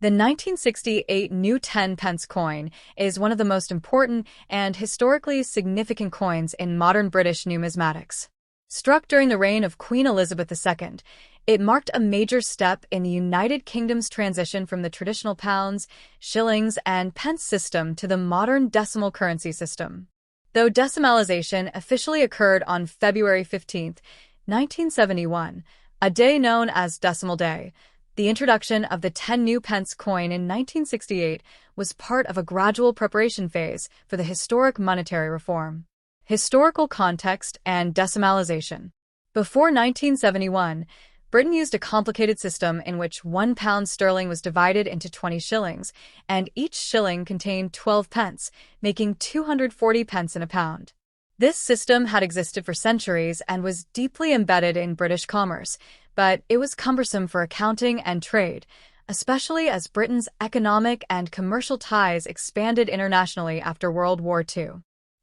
The 1968 new 10-pence coin is one of the most important and historically significant coins in modern British numismatics. Struck during the reign of Queen Elizabeth II, it marked a major step in the United Kingdom's transition from the traditional pounds, shillings, and pence system to the modern decimal currency system. Though decimalisation officially occurred on February 15, 1971, a day known as Decimal Day, the introduction of the 10 new pence coin in 1968 was part of a gradual preparation phase for the historic monetary reform. Historical context and decimalisation. Before 1971, Britain used a complicated system in which £1 sterling was divided into 20 shillings, and each shilling contained 12 pence, making 240 pence in a pound. This system had existed for centuries and was deeply embedded in British commerce, but it was cumbersome for accounting and trade, especially as Britain's economic and commercial ties expanded internationally after World War II.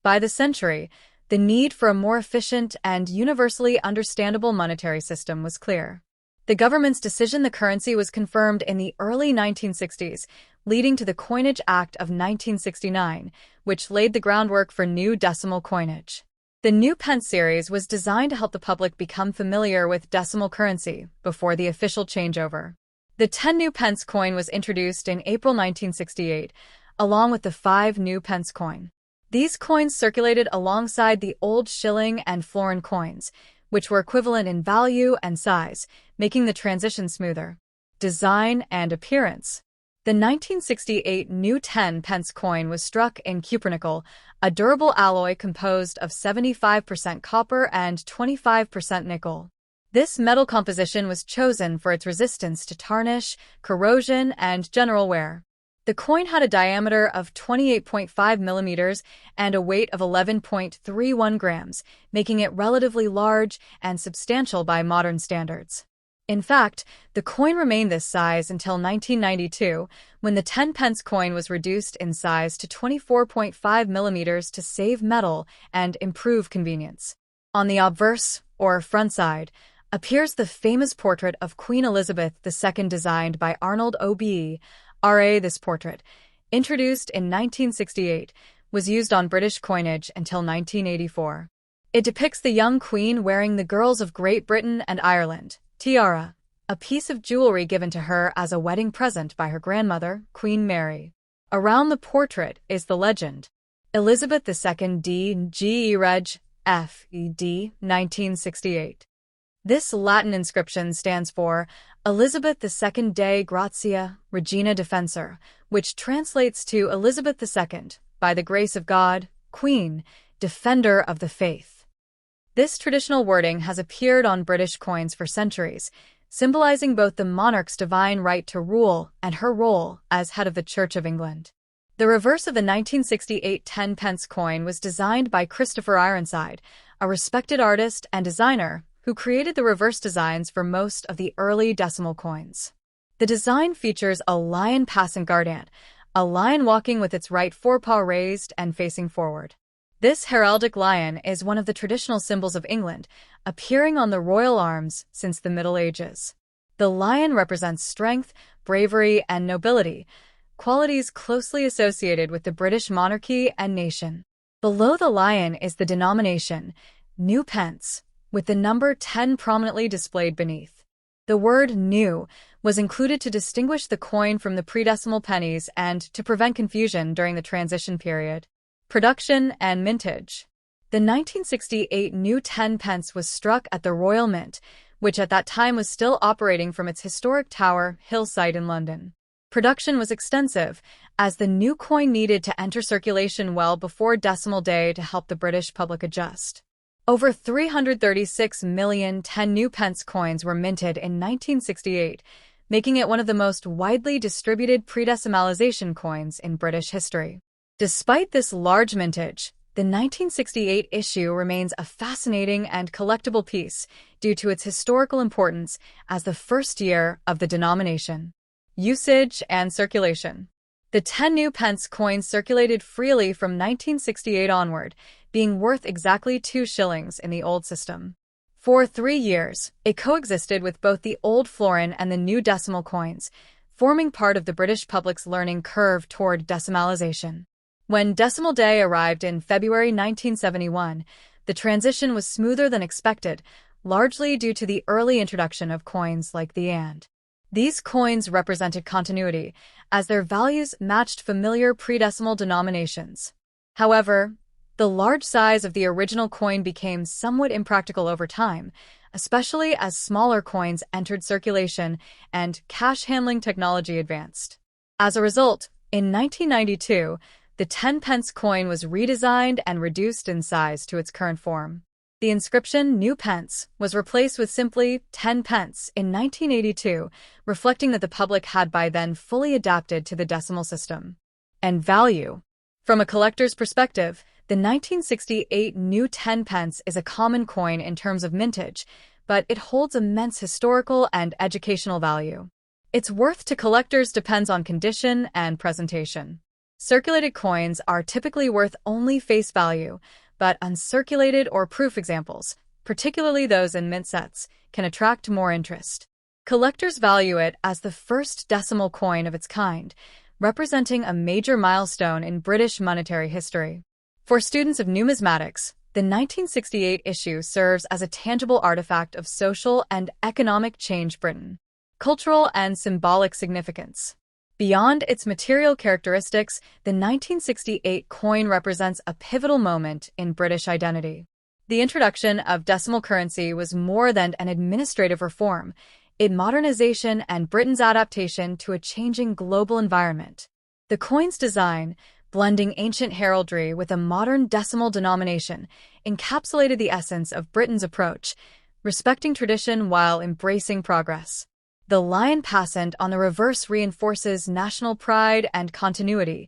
By the century, the need for a more efficient and universally understandable monetary system was clear. The government's decision the currency was confirmed in the early 1960s, leading to the Coinage Act of 1969, which laid the groundwork for new decimal coinage. The new pence series was designed to help the public become familiar with decimal currency before the official changeover. The 10 new pence coin was introduced in April 1968, along with the 5 new pence coin. These coins circulated alongside the old shilling and florin coins, which were equivalent in value and size, making the transition smoother. Design and appearance. The 1968 new 10-pence coin was struck in cupronickel, a durable alloy composed of 75% copper and 25% nickel. This metal composition was chosen for its resistance to tarnish, corrosion, and general wear. The coin had a diameter of 28.5 millimeters and a weight of 11.31 grams, making it relatively large and substantial by modern standards. In fact, the coin remained this size until 1992, when the 10-pence coin was reduced in size to 24.5 millimeters to save metal and improve convenience. On the obverse, or front side, appears the famous portrait of Queen Elizabeth II designed by Arnold O.B. R.A. This portrait, introduced in 1968, was used on British coinage until 1984. It depicts the young queen wearing the Girls of Great Britain and Ireland tiara, a piece of jewelry given to her as a wedding present by her grandmother, Queen Mary. Around the portrait is the legend, Elizabeth II D.G. Reg. F. E.D. 1968. This Latin inscription stands for Elizabeth II Dei Gratia, Regina Defensor, which translates to Elizabeth II, by the grace of God, Queen, Defender of the Faith. This traditional wording has appeared on British coins for centuries, symbolizing both the monarch's divine right to rule and her role as head of the Church of England. The reverse of the 1968 10-pence coin was designed by Christopher Ironside, a respected artist and designer who created the reverse designs for most of the early decimal coins. The design features a lion passant guardian, a lion walking with its right forepaw raised and facing forward. This heraldic lion is one of the traditional symbols of England, appearing on the royal arms since the Middle Ages. The lion represents strength, bravery, and nobility, qualities closely associated with the British monarchy and nation. Below the lion is the denomination, new pence, with the number 10 prominently displayed beneath. The word new was included to distinguish the coin from the pre-decimal pennies and to prevent confusion during the transition period. Production and mintage. The 1968 new 10-pence was struck at the Royal Mint, which at that time was still operating from its historic Tower Hill site in London. Production was extensive, as the new coin needed to enter circulation well before Decimal Day to help the British public adjust. Over 336 million 10 new pence coins were minted in 1968, making it one of the most widely distributed pre-decimalization coins in British history. Despite this large mintage, the 1968 issue remains a fascinating and collectible piece due to its historical importance as the first year of the denomination. Usage and circulation. The 10 new pence coins circulated freely from 1968 onward, being worth exactly 2 shillings in the old system. For 3 years, it coexisted with both the old florin and the new decimal coins, forming part of the British public's learning curve toward decimalisation. When decimal day arrived in February 1971, the transition was smoother than expected, largely due to the early introduction of coins like the and. These coins represented continuity, as their values matched familiar pre-decimal denominations. However, the large size of the original coin became somewhat impractical over time, especially as smaller coins entered circulation and cash handling technology advanced. As a result, in 1992, the 10-pence coin was redesigned and reduced in size to its current form. The inscription New Pence was replaced with simply 10 pence in 1982, reflecting that the public had by then fully adapted to the decimal system. And value. From a collector's perspective, the 1968 New 10 pence is a common coin in terms of mintage, but it holds immense historical and educational value. Its worth to collectors depends on condition and presentation. Circulated coins are typically worth only face value, but uncirculated or proof examples, particularly those in mint sets, can attract more interest. Collectors value it as the first decimal coin of its kind, representing a major milestone in British monetary history. For students of numismatics, the 1968 issue serves as a tangible artifact of social and economic change Britain. Cultural and symbolic significance. Beyond its material characteristics, the 1968 coin represents a pivotal moment in British identity. The introduction of decimal currency was more than an administrative reform, it modernization and Britain's adaptation to a changing global environment. The coin's design, blending ancient heraldry with a modern decimal denomination, encapsulated the essence of Britain's approach, respecting tradition while embracing progress. The lion passant on the reverse reinforces national pride and continuity,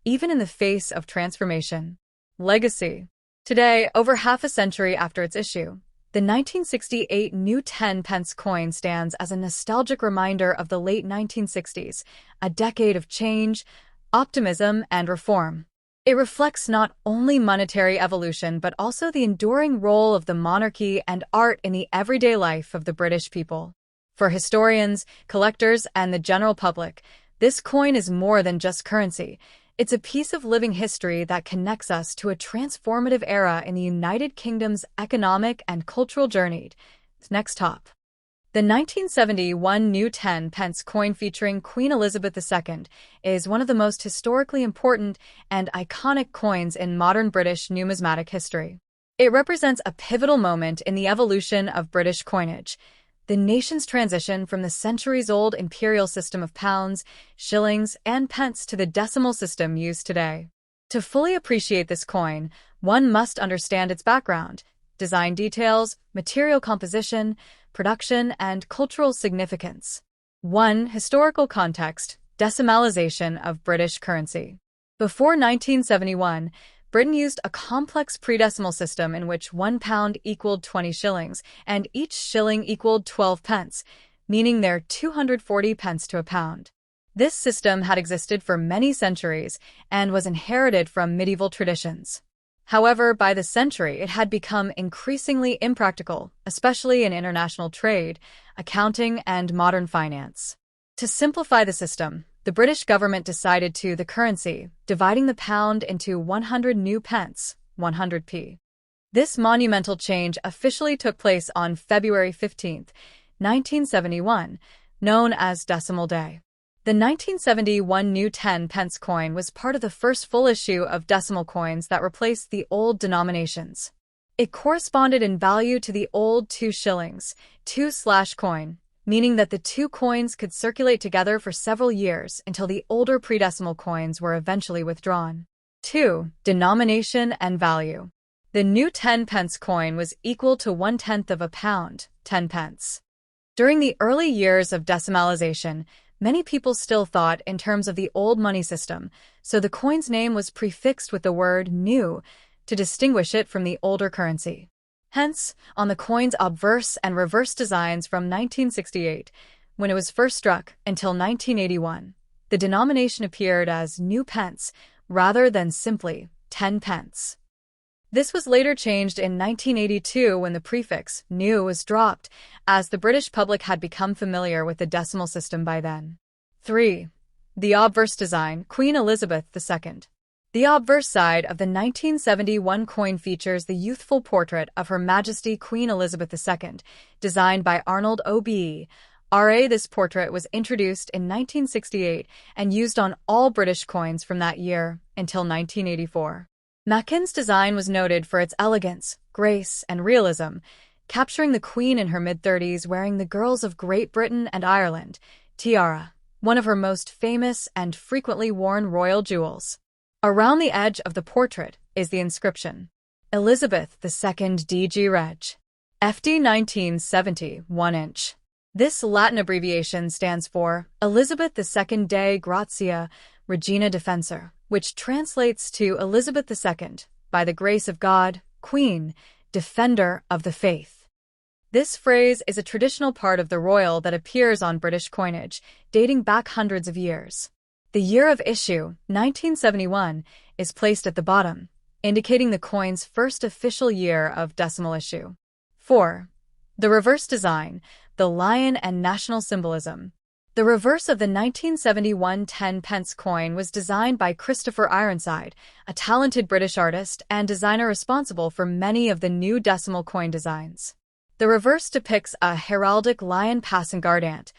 even in the face of transformation. Legacy. Today, over half a century after its issue, the 1968 New 10-pence coin stands as a nostalgic reminder of the late 1960s, a decade of change, optimism, and reform. It reflects not only monetary evolution but also the enduring role of the monarchy and art in the everyday life of the British people. For historians, collectors, and the general public, this coin is more than just currency. It's a piece of living history that connects us to a transformative era in the United Kingdom's economic and cultural journey. Next top. The 1971 New 10-pence coin featuring Queen Elizabeth II is one of the most historically important and iconic coins in modern British numismatic history. It represents a pivotal moment in the evolution of British coinage, the nation's transition from the centuries-old imperial system of pounds, shillings, and pence to the decimal system used today. To fully appreciate this coin, one must understand its background, design details, material composition, production, and cultural significance. 1. Historical context: decimalisation of British currency. Before 1971, Britain used a complex pre-decimal system in which £1 equaled 20 shillings and each shilling equaled 12 pence, meaning there 240 pence to a pound. This system had existed for many centuries and was inherited from medieval traditions. However, by the century, it had become increasingly impractical, especially in international trade, accounting, and modern finance. To simplify the system, the British government decided to the currency, dividing the pound into 100 new pence, 100p. This monumental change officially took place on February 15, 1971, known as Decimal Day. The 1971 New 10-pence coin was part of the first full issue of decimal coins that replaced the old denominations. It corresponded in value to the old 2 shillings, 2/ coin, meaning that the two coins could circulate together for several years until the older pre-decimal coins were eventually withdrawn. 2. Denomination and value. The new 10-pence coin was equal to 1/10 of a pound, 10 pence. During the early years of decimalisation, many people still thought in terms of the old money system, so the coin's name was prefixed with the word new to distinguish it from the older currency. Hence, on the coin's obverse and reverse designs from 1968, when it was first struck, until 1981, the denomination appeared as new pence rather than simply 10 pence. This was later changed in 1982 when the prefix new was dropped, as the British public had become familiar with the decimal system by then. 3. The obverse design, Queen Elizabeth II. The obverse side of the 1971 coin features the youthful portrait of Her Majesty Queen Elizabeth II, designed by Arnold O.B.E. R.A. This portrait was introduced in 1968 and used on all British coins from that year until 1984. Mackin's design was noted for its elegance, grace, and realism, capturing the Queen in her mid-30s wearing the Girls of Great Britain and Ireland tiara, one of her most famous and frequently worn royal jewels. Around the edge of the portrait is the inscription, Elizabeth II DG Reg. FD 1970, 1 inch. This Latin abbreviation stands for Elizabeth II Dei Gratia Regina Defensor, which translates to Elizabeth II, by the grace of God, Queen, Defender of the Faith. This phrase is a traditional part of the royal that appears on British coinage, dating back hundreds of years. The year of issue, 1971, is placed at the bottom, indicating the coin's first official year of decimal issue. 4. The reverse design, the lion and national symbolism. The reverse of the 1971 10-pence coin was designed by Christopher Ironside, a talented British artist and designer responsible for many of the new decimal coin designs. The reverse depicts a heraldic lion passing guardant,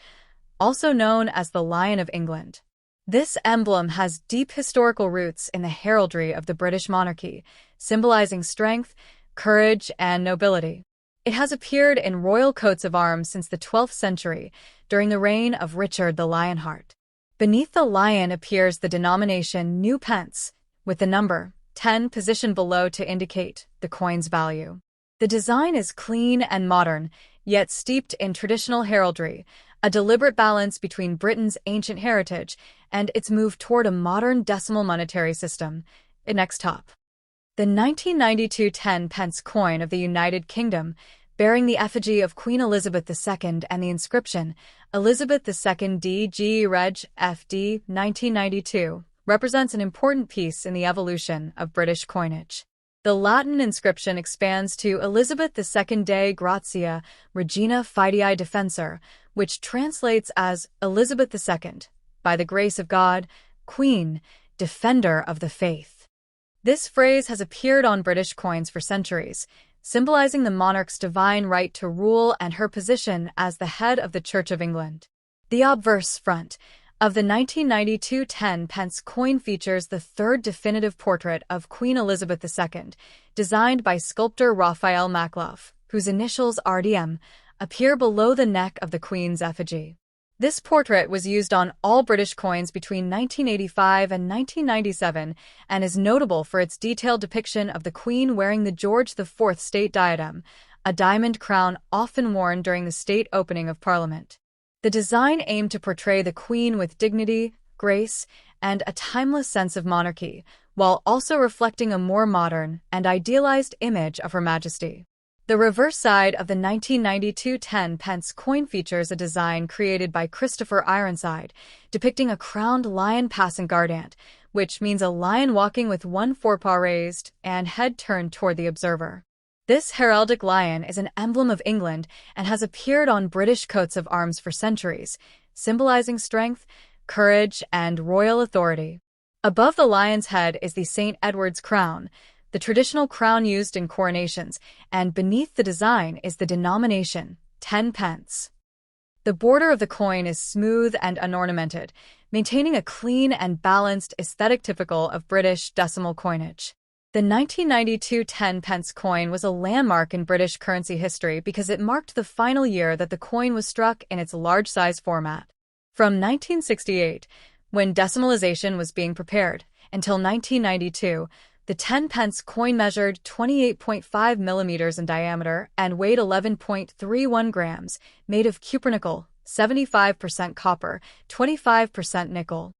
also known as the Lion of England. This emblem has deep historical roots in the heraldry of the British monarchy, symbolizing strength, courage, and nobility. It has appeared in royal coats of arms since the 12th century, during the reign of Richard the Lionheart. Beneath the lion appears the denomination new pence, with the number 10 positioned below to indicate the coin's value. The design is clean and modern, yet steeped in traditional heraldry, a deliberate balance between Britain's ancient heritage and its move toward a modern decimal monetary system. Next top. The 1992 10-pence coin of the United Kingdom, bearing the effigy of Queen Elizabeth II and the inscription, Elizabeth II DG Reg. FD 1992, represents an important piece in the evolution of British coinage. The Latin inscription expands to Elizabeth II Dei Gratia Regina Fidei Defensor, which translates as Elizabeth II, by the grace of God, Queen, Defender of the Faith. This phrase has appeared on British coins for centuries, symbolizing the monarch's divine right to rule and her position as the head of the Church of England. The obverse front of the 1992 10-pence coin features the third definitive portrait of Queen Elizabeth II, designed by sculptor Raphael Makloff, whose initials RDM appear below the neck of the Queen's effigy. This portrait was used on all British coins between 1985 and 1997 and is notable for its detailed depiction of the Queen wearing the George IV state diadem, a diamond crown often worn during the state opening of Parliament. The design aimed to portray the Queen with dignity, grace, and a timeless sense of monarchy, while also reflecting a more modern and idealized image of Her Majesty. The reverse side of the 1992 10-pence coin features a design created by Christopher Ironside, depicting a crowned lion passing guardant, which means a lion walking with one forepaw raised and head turned toward the observer. This heraldic lion is an emblem of England and has appeared on British coats of arms for centuries, symbolizing strength, courage, and royal authority. Above the lion's head is the St. Edward's crown, the traditional crown used in coronations, and beneath the design is the denomination, 10 pence. The border of the coin is smooth and unornamented, maintaining a clean and balanced aesthetic typical of British decimal coinage. The 1992 10-pence coin was a landmark in British currency history because it marked the final year that the coin was struck in its large-size format. From 1968, when decimalization was being prepared, until 1992, the 10-pence coin measured 28.5 millimeters in diameter and weighed 11.31 grams, made of cupronickel, 75% copper, 25% nickel.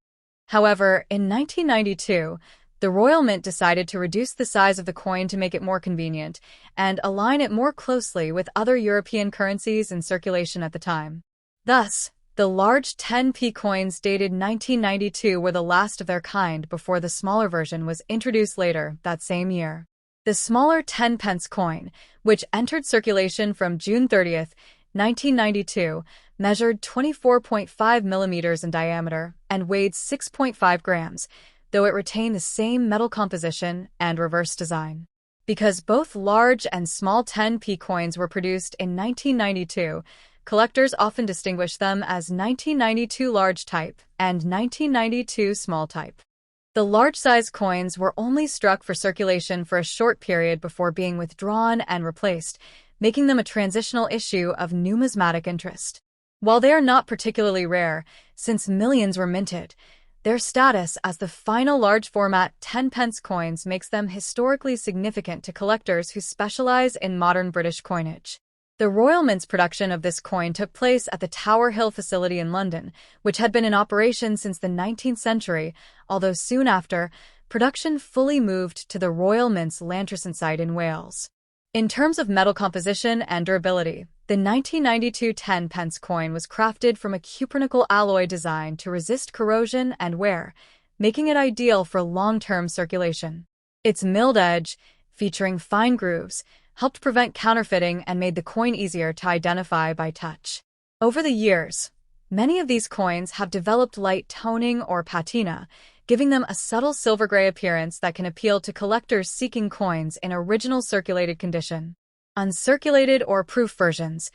However, in 1992, the Royal Mint decided to reduce the size of the coin to make it more convenient and align it more closely with other European currencies in circulation at the time. Thus, the large 10p coins dated 1992 were the last of their kind before the smaller version was introduced later that same year. The smaller 10-pence coin, which entered circulation from June 30th, 1992, measured 24.5 millimeters in diameter and weighed 6.5 grams, though it retained the same metal composition and reverse design. Because both large and small 10p coins were produced in 1992, collectors often distinguish them as 1992 large type and 1992 small type. The large-size coins were only struck for circulation for a short period before being withdrawn and replaced, making them a transitional issue of numismatic interest. While they are not particularly rare, since millions were minted, their status as the final large-format 10p coins makes them historically significant to collectors who specialize in modern British coinage. The Royal Mint's production of this coin took place at the Tower Hill facility in London, which had been in operation since the 19th century, although soon after, production fully moved to the Royal Mint's Llantrisant site in Wales. In terms of metal composition and durability, the 1992 10p coin was crafted from a cupronickel alloy designed to resist corrosion and wear, making it ideal for long-term circulation. Its milled edge, featuring fine grooves, helped prevent counterfeiting and made the coin easier to identify by touch. Over the years, many of these coins have developed light toning or patina, giving them a subtle silver-gray appearance that can appeal to collectors seeking coins in original circulated condition. Uncirculated or proof versions,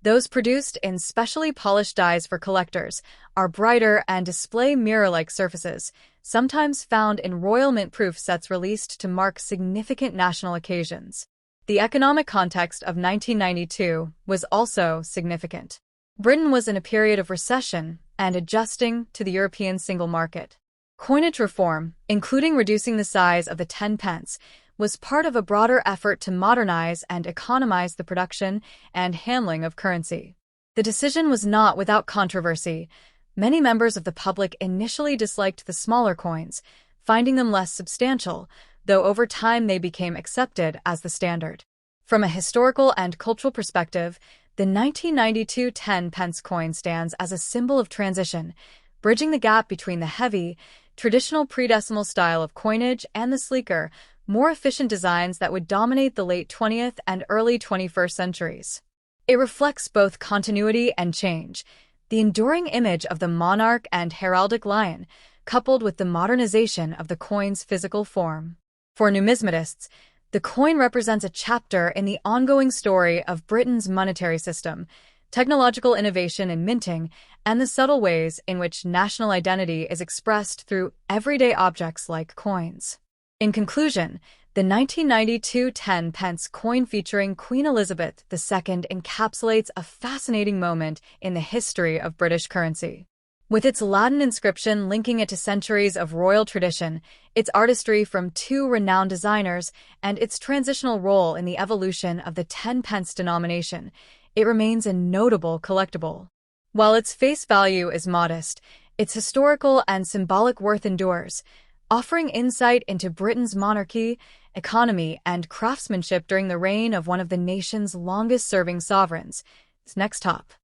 those produced in specially polished dies for collectors, are brighter and display mirror-like surfaces, sometimes found in Royal Mint proof sets released to mark significant national occasions. The economic context of 1992 was also significant. Britain was in a period of recession and adjusting to the European single market. Coinage reform, including reducing the size of the 10p, was part of a broader effort to modernize and economize the production and handling of currency. The decision was not without controversy. Many members of the public initially disliked the smaller coins, finding them less substantial, though over time they became accepted as the standard. From a historical and cultural perspective, the 1992 10p coin stands as a symbol of transition, bridging the gap between the heavy, traditional pre-decimal style of coinage and the sleeker, more efficient designs that would dominate the late 20th and early 21st centuries. It reflects both continuity and change, the enduring image of the monarch and heraldic lion, coupled with the modernization of the coin's physical form. For numismatists, the coin represents a chapter in the ongoing story of Britain's monetary system, technological innovation in minting, and the subtle ways in which national identity is expressed through everyday objects like coins. In conclusion, the 1992 10p coin featuring Queen Elizabeth II encapsulates a fascinating moment in the history of British currency. With its Latin inscription linking it to centuries of royal tradition, its artistry from two renowned designers, and its transitional role in the evolution of the 10p denomination, it remains a notable collectible. While its face value is modest, its historical and symbolic worth endures, offering insight into Britain's monarchy, economy, and craftsmanship during the reign of one of the nation's longest-serving sovereigns. Next top.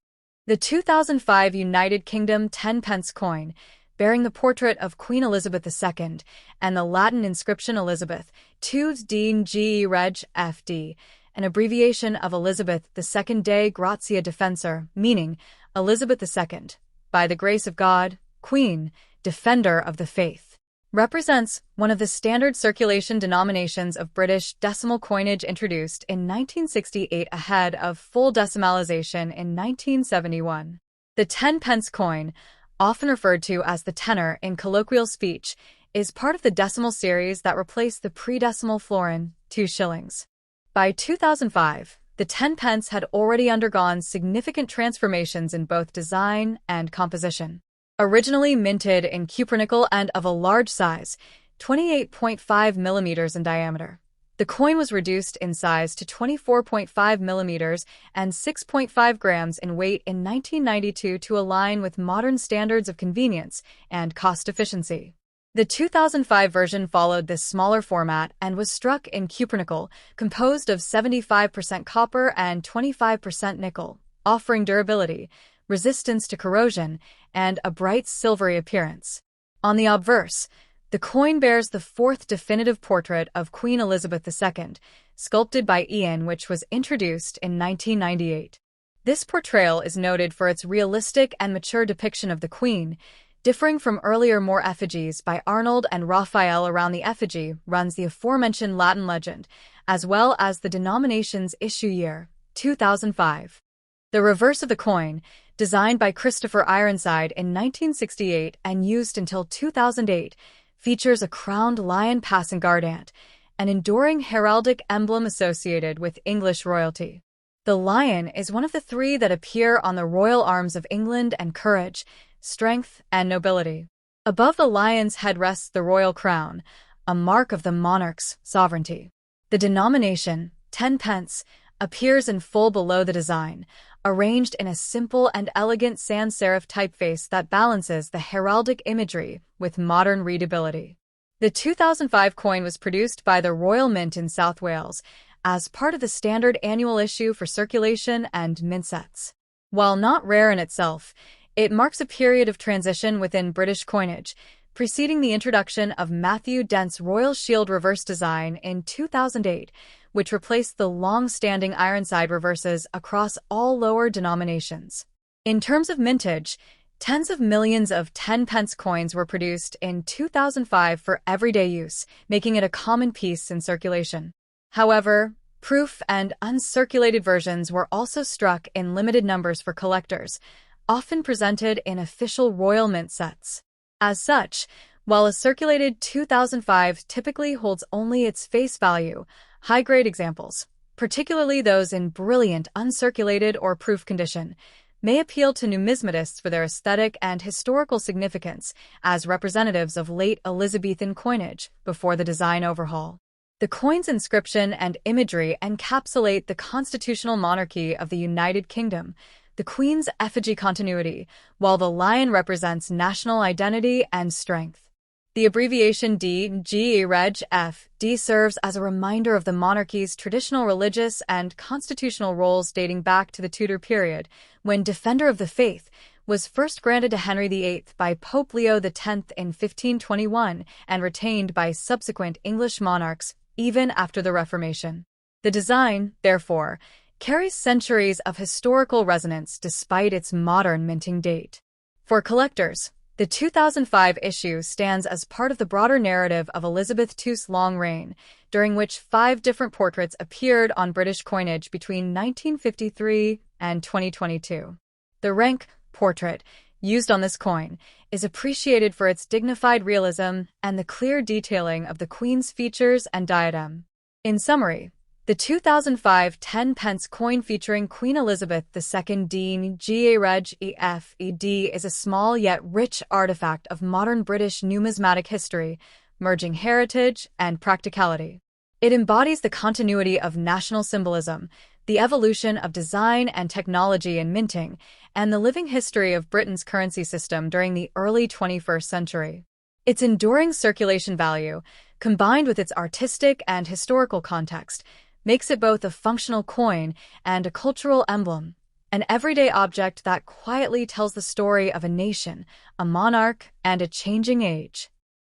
The 2005 United Kingdom 10p coin, bearing the portrait of Queen Elizabeth II and the Latin inscription Elizabeth, Tuves Dean Ge Reg FD, an abbreviation of Elizabeth II Dei Gratia Defensor, meaning Elizabeth II, by the grace of God, Queen, Defender of the Faith, represents one of the standard circulation denominations of British decimal coinage introduced in 1968 ahead of full decimalization in 1971. The 10p coin, often referred to as the tenner in colloquial speech, is part of the decimal series that replaced the pre-decimal florin, 2 shillings. By 2005, the 10p had already undergone significant transformations in both design and composition. Originally minted in cupronickel and of a large size, 28.5 millimeters in diameter, the coin was reduced in size to 24.5 millimeters and 6.5 grams in weight in 1992 to align with modern standards of convenience and cost efficiency. The 2005 version followed this smaller format and was struck in cupronickel, composed of 75% copper and 25% nickel, offering durability, resistance to corrosion, and a bright silvery appearance. On the obverse, the coin bears the fourth definitive portrait of Queen Elizabeth II, sculpted by Ian, which was introduced in 1998. This portrayal is noted for its realistic and mature depiction of the Queen, differing from earlier more effigies by Arnold and Raphael. Around the effigy runs the aforementioned Latin legend, as well as the denomination's issue year, 2005. The reverse of the coin, designed by Christopher Ironside in 1968 and used until 2008, features a crowned lion passing guardant, an enduring heraldic emblem associated with English royalty. The lion is one of the three that appear on the royal arms of England and courage, strength, and nobility. Above the lion's head rests the royal crown, a mark of the monarch's sovereignty. The denomination, 10 pence, appears in full below the design, arranged in a simple and elegant sans serif typeface that balances the heraldic imagery with modern readability. The 2005 coin was produced by the Royal Mint in South Wales as part of the standard annual issue for circulation and mint sets. While not rare in itself, it marks a period of transition within British coinage, preceding the introduction of Matthew Dent's Royal Shield reverse design in 2008, which replaced the long-standing Ironside reverses across all lower denominations. In terms of mintage, tens of millions of 10-pence coins were produced in 2005 for everyday use, making it a common piece in circulation. However, proof and uncirculated versions were also struck in limited numbers for collectors, often presented in official Royal Mint sets. As such, while a circulated 2005 typically holds only its face value, high-grade examples, particularly those in brilliant uncirculated or proof condition, may appeal to numismatists for their aesthetic and historical significance as representatives of late Elizabethan coinage before the design overhaul. The coin's inscription and imagery encapsulate the constitutional monarchy of the United Kingdom, the Queen's effigy continuity, while the lion represents national identity and strength. The abbreviation D.G.E.Reg.F.D. serves as a reminder of the monarchy's traditional religious and constitutional roles dating back to the Tudor period, when Defender of the Faith was first granted to Henry VIII by Pope Leo X in 1521 and retained by subsequent English monarchs even after the Reformation. The design, therefore, carries centuries of historical resonance despite its modern minting date. For collectors, the 2005 issue stands as part of the broader narrative of Elizabeth II's long reign, during which 5 different portraits appeared on British coinage between 1953 and 2022. The rank portrait, used on this coin, is appreciated for its dignified realism and the clear detailing of the Queen's features and diadem. In summary, the 2005 10-pence coin featuring Queen Elizabeth II D.G.A.Reg.E.F.E.D. is a small yet rich artifact of modern British numismatic history, merging heritage and practicality. It embodies the continuity of national symbolism, the evolution of design and technology in minting, and the living history of Britain's currency system during the early 21st century. Its enduring circulation value, combined with its artistic and historical context, makes it both a functional coin and a cultural emblem, an everyday object that quietly tells the story of a nation, a monarch, and a changing age.